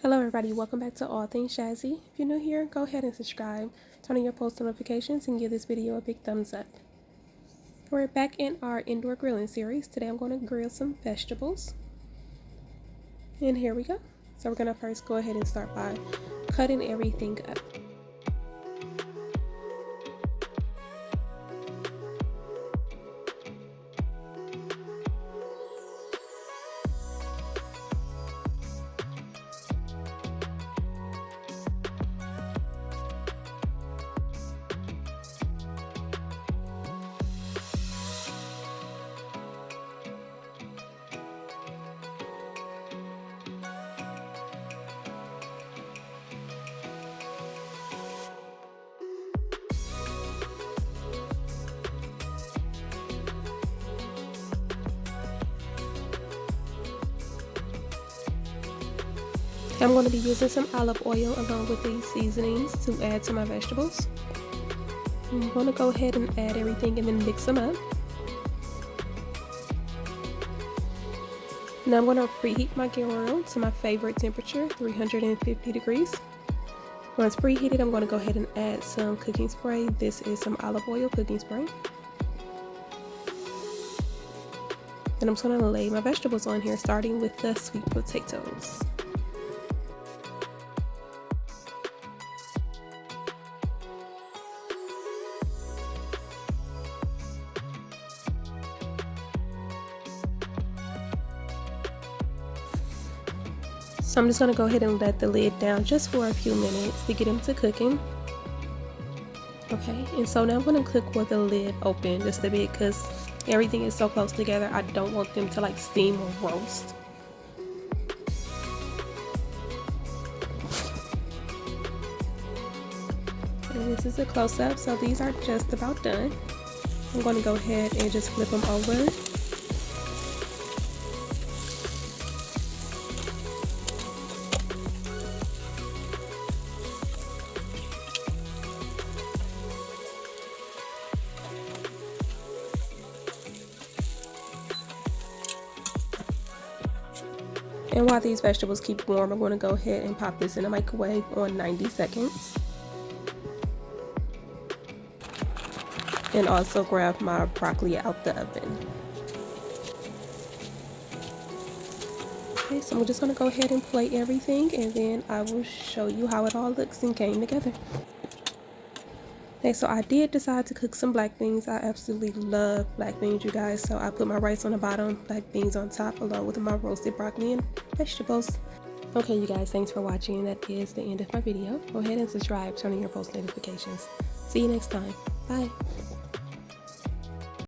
Hello everybody, welcome back to All Things Shazzy. If you're new here, go ahead and subscribe, turn on your post notifications, and give this video a big thumbs up. We're back in our indoor grilling series. Today I'm going to grill some vegetables. And here we go. So we're going to first go ahead and start by cutting everything up. I'm going to be using some olive oil along with these seasonings to add to my vegetables. I'm going to go ahead and add everything and then mix them up. Now I'm going to preheat my grill to my favorite temperature, 350 degrees. Once preheated, I'm going to go ahead and add some cooking spray. This is some olive oil cooking spray. And I'm just going to lay my vegetables on here, starting with the sweet potatoes. So I'm just going to go ahead and let the lid down just for a few minutes to get them to cooking. Okay, and so now I'm going to cook with the lid open just a bit because everything is so close together. I don't want them to like steam or roast. And this is a close-up, so these are just about done. I'm going to go ahead and just flip them over. And while these vegetables keep warm, I'm going to go ahead and pop this in the microwave on 90 seconds. And also grab my broccoli out the oven. Okay, so I'm just going to go ahead and plate everything, and then I will show you how it all looks and came together. Okay, so I did decide to cook some black beans. I absolutely love black beans, you guys. So I put my rice on the bottom, black beans on top, along with my roasted broccoli and vegetables. Okay, you guys, thanks for watching. That is the end of my video. Go ahead and subscribe, turn on your post notifications. See you next time. Bye.